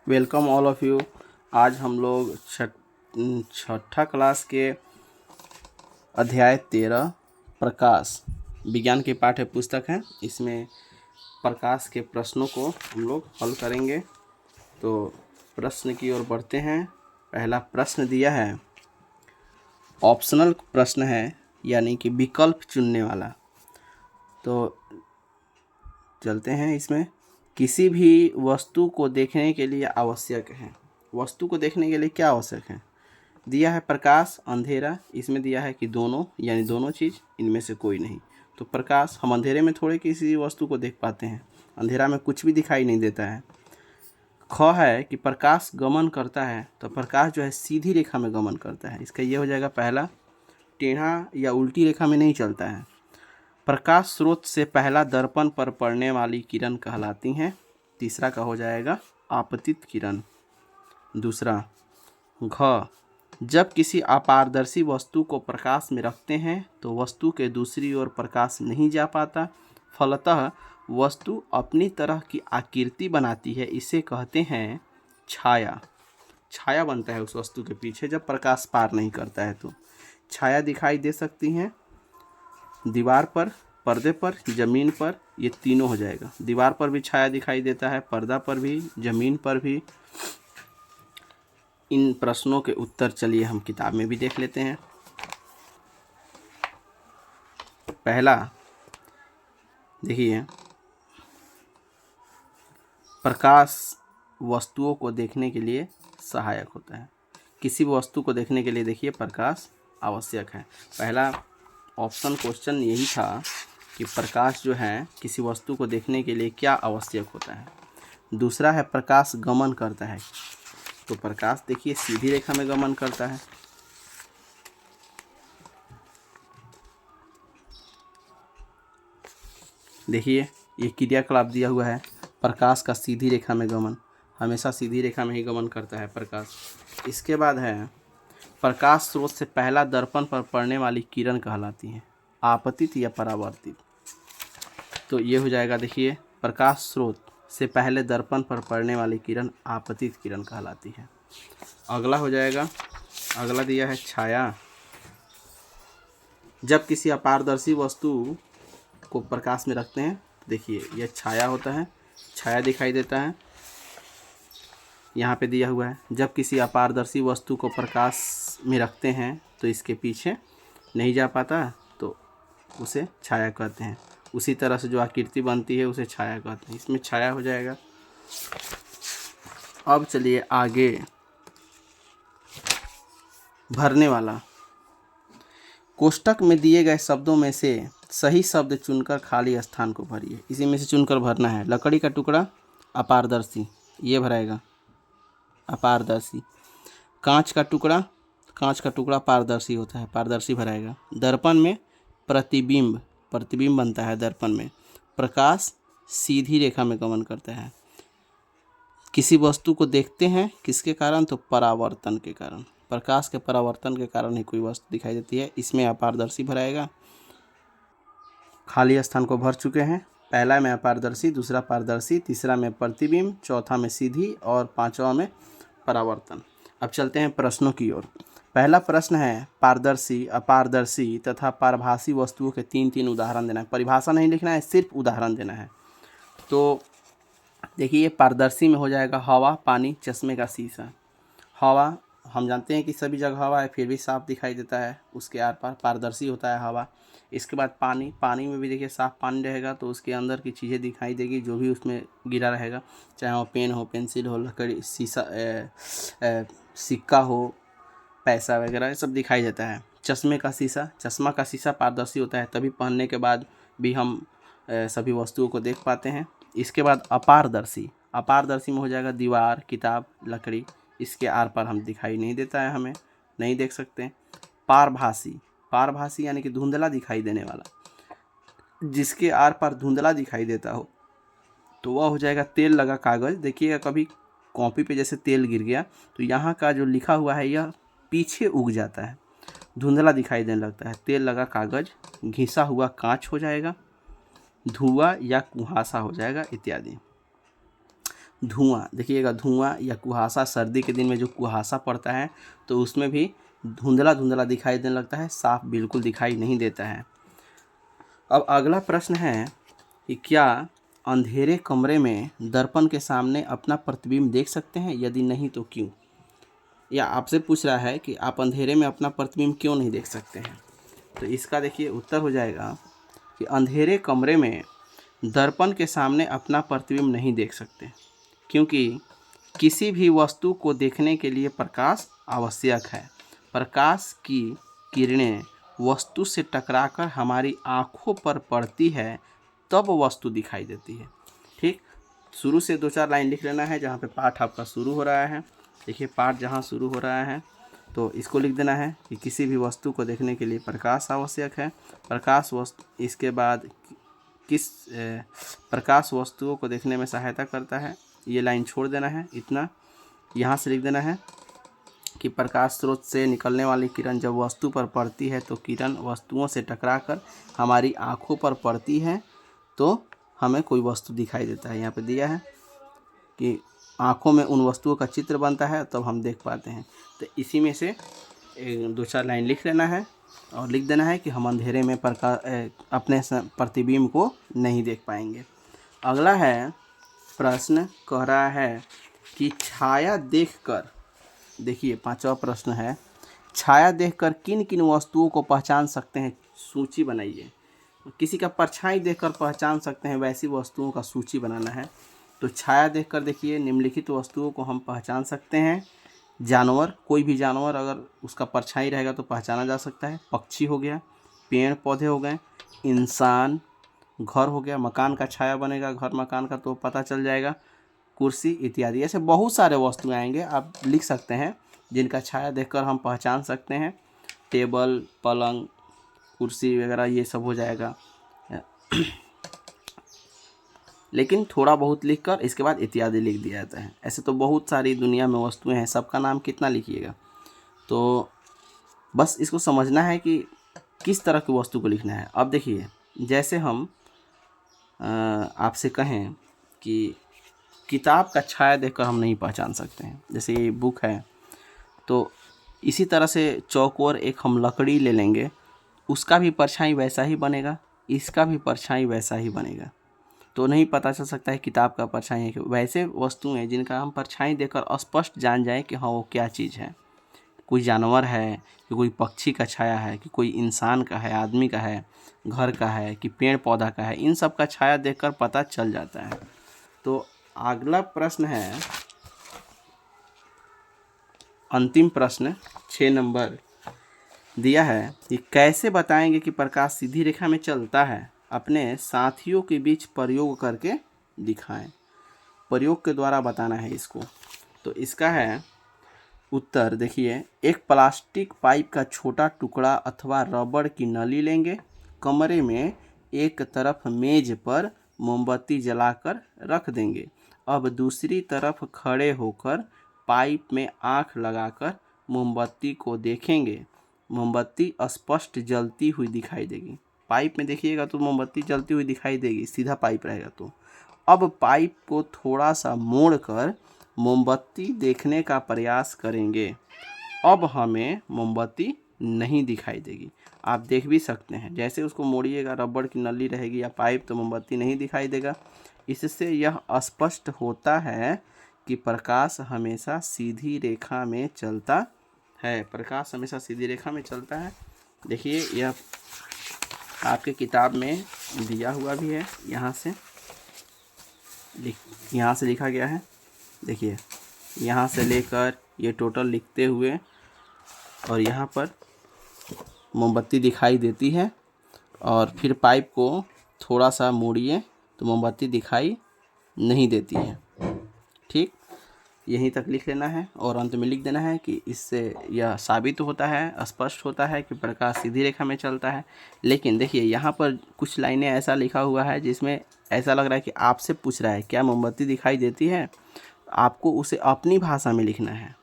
Welcome all of you. आज हम लोग छठा क्लास के अध्याय 13 प्रकाश विज्ञान की पाठ्य पुस्तक है। इसमें प्रकाश के प्रश्नों को हम लोग हल करेंगे। तो प्रश्न की ओर बढ़ते हैं। पहला प्रश्न दिया है, ऑप्शनल प्रश्न है, यानी कि विकल्प चुनने वाला। तो चलते हैं इसमें। किसी भी वस्तु को देखने के लिए आवश्यक है। वस्तु को देखने के लिए क्या आवश्यक है? दिया है प्रकाश, अंधेरा। इसमें दिया है कि दोनों, यानी दोनों चीज़, इनमें से कोई नहीं। तो प्रकाश, हम अंधेरे में थोड़े किसी वस्तु को देख पाते हैं, अंधेरा में कुछ भी दिखाई नहीं देता है। ख है कि प्रकाश गमन करता है। तो प्रकाश जो है सीधी रेखा में गमन करता है। इसका ये हो जाएगा पहला। टेढ़ा या उल्टी रेखा में नहीं चलता है। प्रकाश स्रोत से पहला दर्पण पर पड़ने वाली किरण कहलाती हैं। तीसरा का हो जाएगा आपतित किरण। दूसरा घ, जब किसी अपारदर्शी वस्तु को प्रकाश में रखते हैं तो वस्तु के दूसरी ओर प्रकाश नहीं जा पाता, फलतः वस्तु अपनी तरह की आकृति बनाती है। इसे कहते हैं छाया। छाया बनता है उस वस्तु के पीछे जब प्रकाश पार नहीं करता है। तो छाया दिखाई दे सकती हैं दीवार पर, पर्दे पर, ज़मीन पर। ये तीनों हो जाएगा। दीवार पर भी छाया दिखाई देता है, पर्दा पर भी, ज़मीन पर भी। इन प्रश्नों के उत्तर चलिए हम किताब में भी देख लेते हैं। पहला देखिए, प्रकाश वस्तुओं को देखने के लिए सहायक होता है। किसी भी वस्तु को देखने के लिए देखिए प्रकाश आवश्यक है। पहला ऑप्शन क्वेश्चन यही था कि प्रकाश जो है किसी वस्तु को देखने के लिए क्या आवश्यक होता है। दूसरा है प्रकाश गमन करता है। तो प्रकाश देखिए सीधी रेखा में गमन करता है। देखिए ये क्रियाकलाप दिया हुआ है, प्रकाश का सीधी रेखा में गमन। हमेशा सीधी रेखा में ही गमन करता है प्रकाश। इसके बाद है प्रकाश स्रोत से पहला दर्पण पर पड़ने वाली किरण कहलाती है आपतित या परावर्तित। तो ये हो जाएगा, देखिए प्रकाश स्रोत से पहले दर्पण पर पड़ने वाली किरण आपतित किरण कहलाती है। अगला हो जाएगा, अगला दिया है छाया। जब किसी अपारदर्शी वस्तु को प्रकाश में रखते हैं, देखिए यह छाया होता है, छाया दिखाई देता है। यहाँ पे दिया हुआ है, जब किसी अपारदर्शी वस्तु को प्रकाश में रखते हैं तो इसके पीछे नहीं जा पाता, तो उसे छाया कहते हैं। उसी तरह से जो आकृति बनती है उसे छाया कहते हैं। इसमें छाया हो जाएगा। अब चलिए आगे, भरने वाला। कोष्टक में दिए गए शब्दों में से सही शब्द चुनकर खाली स्थान को भरिए। इसी में से चुनकर भरना है। लकड़ी का टुकड़ा अपारदर्शी, ये भराएगा अपारदर्शी। कांच का टुकड़ा पारदर्शी होता है, पारदर्शी भराएगा। दर्पण में प्रतिबिंब, प्रतिबिंब बनता है दर्पण में। प्रकाश सीधी रेखा में गमन करता है। किसी वस्तु को देखते हैं किसके कारण? तो परावर्तन के कारण। प्रकाश के परावर्तन के कारण ही कोई वस्तु दिखाई देती है। इसमें अपारदर्शी भराएगा। खाली स्थान को भर चुके हैं। पहला में अपारदर्शी, दूसरा पारदर्शी, तीसरा में प्रतिबिंब, चौथा में सीधी और पांचवा में परावर्तन। अब चलते हैं प्रश्नों की ओर। पहला प्रश्न है, पारदर्शी, अपारदर्शी तथा पारभासी वस्तुओं के तीन तीन उदाहरण देना है। परिभाषा नहीं लिखना है, सिर्फ उदाहरण देना है। तो देखिए पारदर्शी में हो जाएगा हवा, पानी, चश्मे का शीशा। हवा, हम जानते हैं कि सभी जगह हवा है, फिर भी साफ दिखाई देता है, उसके आर पार पारदर्शी होता है हवा। इसके बाद पानी, पानी में भी देखिए साफ पानी रहेगा तो उसके अंदर की चीज़ें दिखाई देगी, जो भी उसमें गिरा रहेगा, चाहे वो पेन हो, पेंसिल हो, लकड़ी, शीशा, सिक्का हो, पैसा वगैरह, ये सब दिखाई देता है। चश्मे का शीशा, चश्मा का शीशा पारदर्शी होता है, तभी पहनने के बाद भी हम सभी वस्तुओं को देख पाते हैं। इसके बाद अपारदर्शी, अपारदर्शी में हो जाएगा दीवार, किताब, लकड़ी, इसके आर पार हम दिखाई नहीं देता है, हमें नहीं देख सकते। पारभासी, पारभासी यानी कि धुंधला दिखाई देने वाला, जिसके आर पार धुंधला दिखाई देता हो तो वह हो जाएगा तेल लगा कागज़। देखिएगा कभी कॉपी पे जैसे तेल गिर गया तो यहाँ का जो लिखा हुआ है यह पीछे उग जाता है, धुंधला दिखाई देने लगता है। तेल लगा कागज़, घिसा हुआ कांच हो जाएगा, धुआं या कुहासा हो जाएगा इत्यादि। धुआं, देखिएगा धुआं या कुहासा, सर्दी के दिन में जो कुहासा पड़ता है तो उसमें भी धुंधला धुंधला दिखाई देने लगता है, साफ बिल्कुल दिखाई नहीं देता है। अब अगला प्रश्न है कि क्या अंधेरे कमरे में दर्पण के सामने अपना प्रतिबिंब देख सकते हैं, यदि नहीं तो क्यों? या आपसे पूछ रहा है कि आप अंधेरे में अपना प्रतिबिंब क्यों नहीं देख सकते हैं। तो इसका देखिए उत्तर हो जाएगा कि अंधेरे कमरे में दर्पण के सामने अपना प्रतिबिंब नहीं देख सकते, क्योंकि किसी भी वस्तु को देखने के लिए प्रकाश आवश्यक है। प्रकाश की किरणें वस्तु से टकराकर हमारी आँखों पर पड़ती है, तब वस्तु दिखाई देती है। ठीक, शुरू से 2-4 लाइन लिख लेना है जहाँ पे पाठ आपका शुरू हो रहा है। देखिए पाठ जहाँ शुरू हो रहा है तो इसको लिख देना है कि किसी भी वस्तु को देखने के लिए प्रकाश आवश्यक है। प्रकाश वस्तु, इसके बाद किस प्रकाश वस्तुओं को देखने में सहायता करता है, ये लाइन छोड़ देना है। इतना यहाँ से लिख देना है कि प्रकाश स्रोत से निकलने वाली किरण जब वस्तु पर पड़ती है तो किरण वस्तुओं से टकराकर हमारी आँखों पर पड़ती है तो हमें कोई वस्तु दिखाई देता है। यहाँ पे दिया है कि आँखों में उन वस्तुओं का चित्र बनता है तब हम देख पाते हैं। तो इसी में से 2-4 लाइन लिख लेना है और लिख देना है कि हम अंधेरे में अपने प्रतिबिंब को नहीं देख पाएंगे। अगला है प्रश्न, कह रहा है कि छाया देखकर, देखिए 5वां प्रश्न है, छाया देखकर किन किन वस्तुओं को पहचान सकते हैं, सूची बनाइए। किसी का परछाई देखकर पहचान सकते हैं, वैसी वस्तुओं का सूची बनाना है। तो छाया देखकर देखिए निम्नलिखित वस्तुओं को हम पहचान सकते हैं। जानवर, कोई भी जानवर अगर उसका परछाई रहेगा तो पहचाना जा सकता है। पक्षी हो गया, पेड़ पौधे हो गए, इंसान, घर हो गया, मकान का छाया बनेगा घर मकान का तो पता चल जाएगा, कुर्सी इत्यादि। ऐसे बहुत सारे वस्तुएं आएंगे, आप लिख सकते हैं जिनका छाया देखकर हम पहचान सकते हैं। टेबल, पलंग, कुर्सी वगैरह ये सब हो जाएगा। लेकिन थोड़ा बहुत लिखकर इसके बाद इत्यादि लिख दिया जाता है। ऐसे तो बहुत सारी दुनिया में वस्तुएं हैं, सबका नाम कितना लिखिएगा। तो बस इसको समझना है कि किस तरह की वस्तु को लिखना है। अब देखिए जैसे हम आपसे कहें कि किताब का छाया देखकर हम नहीं पहचान सकते हैं, जैसे ये बुक है, तो इसी तरह से चौकोर एक हम लकड़ी ले लेंगे, उसका भी परछाई वैसा ही बनेगा, इसका भी परछाई वैसा ही बनेगा, तो नहीं पता चल सकता है किताब का परछाई है कि वैसे वस्तुएं जिनका हम परछाई देखकर स्पष्ट जान जाए कि हाँ वो क्या चीज़ है, कोई जानवर है कि कोई पक्षी का छाया है कि कोई इंसान का है, आदमी का है, घर का है कि पेड़ पौधा का है, इन सब का छाया देखकर पता चल जाता है। तो अगला प्रश्न है, अंतिम प्रश्न 6 नंबर दिया है कि कैसे बताएंगे कि प्रकाश सीधी रेखा में चलता है, अपने साथियों के बीच प्रयोग करके दिखाएं। प्रयोग के द्वारा बताना है इसको। तो इसका है उत्तर, देखिए एक प्लास्टिक पाइप का छोटा टुकड़ा अथवा रबड़ की नली लेंगे, कमरे में एक तरफ मेज पर मोमबत्ती जलाकर रख देंगे। अब दूसरी तरफ खड़े होकर पाइप में आंख लगाकर मोमबत्ती को देखेंगे। मोमबत्ती स्पष्ट जलती हुई दिखाई देगी। पाइप में देखिएगा तो मोमबत्ती जलती हुई दिखाई देगी, सीधा पाइप रहेगा तो। अब पाइप को थोड़ा सा मोड़कर मोमबत्ती देखने का प्रयास करेंगे। अब हमें मोमबत्ती नहीं दिखाई देगी। आप देख भी सकते हैं, जैसे उसको मोड़िएगा रबड़ की नली रहेगी या पाइप तो मोमबत्ती नहीं दिखाई देगा। इससे यह स्पष्ट होता है कि प्रकाश हमेशा सीधी रेखा में चलता है। प्रकाश हमेशा सीधी रेखा में चलता है। देखिए यह आपके किताब में दिया हुआ भी है, यहाँ से लिखा गया है। देखिए यहाँ से लेकर ये टोटल लिखते हुए और यहाँ पर मोमबत्ती दिखाई देती है, और फिर पाइप को थोड़ा सा मोड़िए तो मोमबत्ती दिखाई नहीं देती है। ठीक, यहीं तक लिख लेना है और अंत में लिख देना है कि इससे यह साबित होता है, स्पष्ट होता है कि प्रकाश सीधी रेखा में चलता है। लेकिन देखिए यहाँ पर कुछ लाइनें ऐसा लिखा हुआ है जिसमें ऐसा लग रहा है कि आपसे पूछ रहा है क्या मोमबत्ती दिखाई देती है। आपको उसे अपनी भाषा में लिखना है,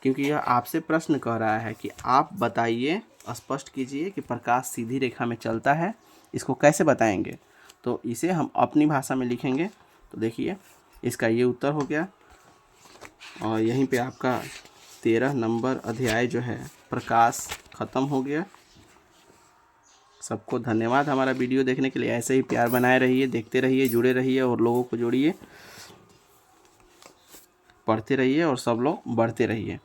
क्योंकि यह आपसे प्रश्न कह रहा है कि आप बताइए, स्पष्ट कीजिए कि प्रकाश सीधी रेखा में चलता है। इसको कैसे बताएंगे, तो इसे हम अपनी भाषा में लिखेंगे। तो देखिए इसका ये उत्तर हो गया। और यहीं पे आपका 13 नंबर अध्याय जो है प्रकाश ख़त्म हो गया। सबको धन्यवाद हमारा वीडियो देखने के लिए। ऐसे ही प्यार बनाए रहिए, देखते रहिए, जुड़े रहिए और लोगों को जोड़िए, पढ़ते रहिए और सब लोग बढ़ते रहिए।